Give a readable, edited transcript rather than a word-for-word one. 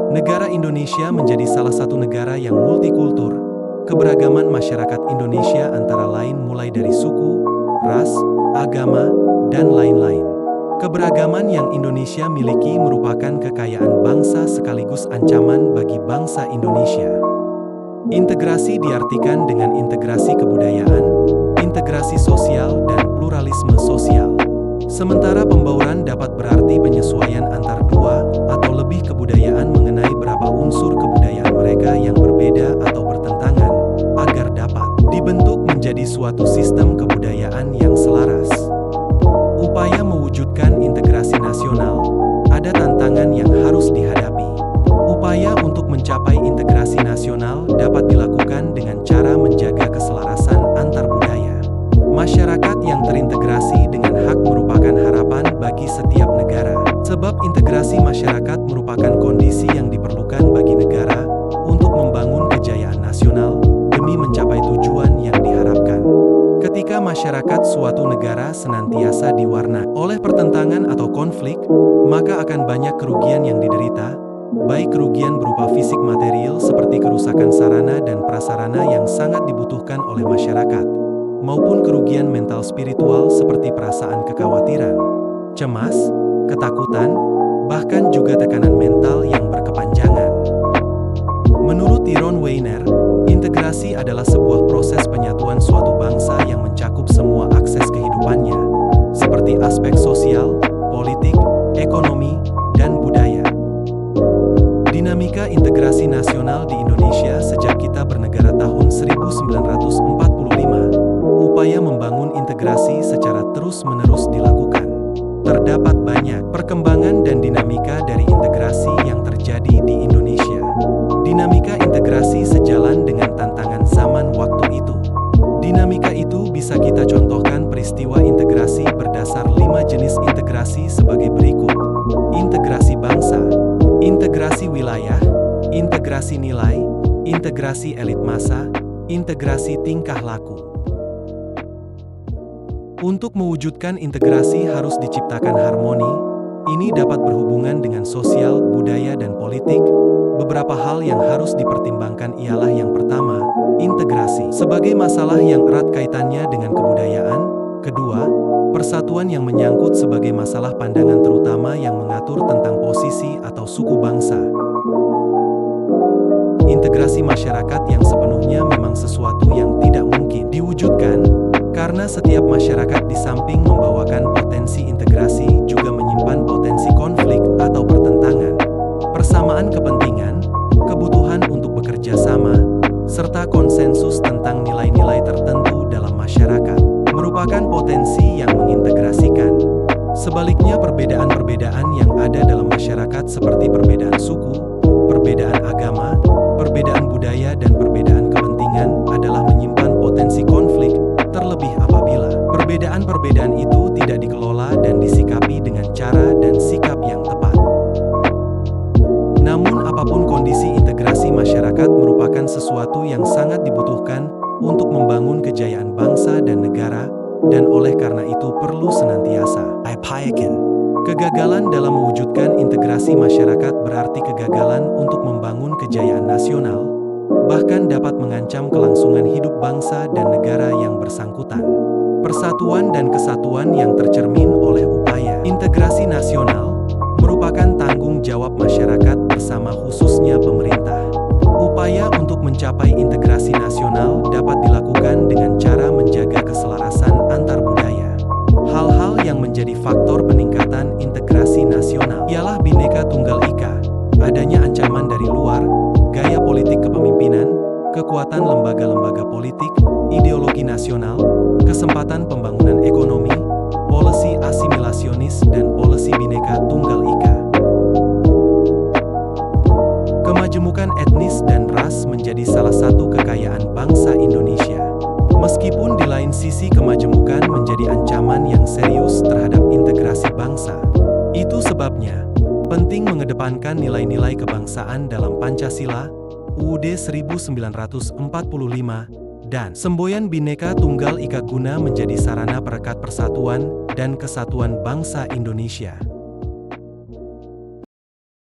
Negara Indonesia menjadi salah satu negara yang multikultur. Keberagaman masyarakat Indonesia antara lain mulai dari suku, ras, agama, dan lain-lain. Keberagaman yang Indonesia miliki merupakan kekayaan bangsa sekaligus ancaman bagi bangsa Indonesia. Integrasi diartikan dengan integrasi kebudayaan, integrasi sosial, dan pluralisme sosial. Sementara pembauran dapat berarti penyesuaian antar dua atau lebih kebudayaan mengenai berapa unsur kebudayaan mereka yang berbeda atau bertentangan, agar dapat dibentuk menjadi suatu sistem kebudayaan yang selaras. Upaya mewujudkan integrasi nasional, ada tantangan yang harus dihadapi. Upaya untuk mencapai integrasi nasional dapat dilakukan dengan cara menjaga keselarasan antar budaya. Masyarakat yang terintegrasi dengan hak merupakan harapan bagi setiap negara. Sebab integrasi masyarakat merupakan kondisi yang diperlukan bagi negara untuk membangun kejayaan nasional demi mencapai tujuan yang diharapkan. Ketika masyarakat suatu negara senantiasa diwarnai oleh pertentangan atau konflik, maka akan banyak kerugian yang diderita, baik kerugian berupa fisik material seperti kerusakan sarana dan prasarana yang sangat dibutuhkan oleh masyarakat, maupun kerugian mental spiritual seperti perasaan kekhawatiran, cemas, ketakutan, bahkan juga tekanan mental yang berkepanjangan. Menurut Tyrone Weiner, integrasi adalah sebuah proses penyatuan suatu bangsa yang mencakup semua akses kehidupannya, seperti aspek sosial, politik, ekonomi, dan budaya. Dinamika integrasi nasional di Indonesia sejak kita bernegara tahun 1945, upaya membangun integrasi secara terus-menerus dilakukan. Terdapat banyak perkembangan dan dinamika dari integrasi yang terjadi di Indonesia. Dinamika integrasi sejalan dengan tantangan zaman waktu itu. Dinamika itu bisa kita contohkan peristiwa integrasi berdasar 5 jenis integrasi sebagai berikut. Integrasi bangsa, integrasi wilayah, integrasi nilai, integrasi elit massa, integrasi tingkah laku. Untuk mewujudkan integrasi harus diciptakan harmoni. Ini dapat berhubungan dengan sosial, budaya, dan politik. Beberapa hal yang harus dipertimbangkan ialah yang pertama, integrasi sebagai masalah yang erat kaitannya dengan kebudayaan. Kedua, persatuan yang menyangkut sebagai masalah pandangan terutama yang mengatur tentang posisi atau suku bangsa. Integrasi masyarakat yang sepenuhnya memang sesuatu yang tidak mungkin diwujudkan, karena setiap masyarakat di samping membawakan potensi integrasi juga menyimpan potensi konflik atau pertentangan, persamaan kepentingan, kebutuhan untuk bekerja sama, serta konsensus tentang nilai-nilai tertentu dalam masyarakat, merupakan potensi yang mengintegrasikan. Sebaliknya, perbedaan-perbedaan yang ada dalam masyarakat seperti perbedaan suku, perbedaan agama, perbedaan budaya, dan perbedaan kepentingan adalah menyimpan potensi konflik, terlebih apabila perbedaan-perbedaan itu tidak dikelola dan disikapi dengan cara dan sikap yang tepat. Namun apapun kondisi, integrasi masyarakat merupakan sesuatu yang sangat dibutuhkan untuk membangun kejayaan bangsa dan negara, dan oleh karena itu perlu senantiasa diupayakan. Kegagalan dalam mewujudkan integrasi masyarakat berarti kegagalan untuk membangun kejayaan nasional, bahkan dapat mengancam kelangsungan hidup bangsa dan negara yang bersangkutan. Persatuan dan kesatuan yang tercermin oleh upaya integrasi nasional merupakan tanggung jawab masyarakat bersama, khususnya pemerintah. Upaya untuk mencapai integrasi nasional dapat dilakukan dengan cara menjaga keselarasan antar budaya. Hal-hal yang menjadi faktor peningkatan integrasi nasional ialah Bhinneka Tunggal Ika, adanya ancaman dari luar, gaya politik kepemimpinan, kekuatan lembaga-lembaga politik, ideologi nasional, kesempatan pembangunan ekonomi, polisi asimilasionis, dan polisi Bhinneka Tunggal Ika. Kemajemukan etnis dan ras menjadi salah satu kekayaan bangsa Indonesia. Meskipun di lain sisi kemajemukan menjadi ancaman yang serius terhadap integrasi bangsa. Itu sebabnya penting mengedepankan nilai-nilai kebangsaan dalam Pancasila, UUD 1945, dan semboyan Bhinneka Tunggal Ika guna menjadi sarana perekat persatuan dan kesatuan bangsa Indonesia.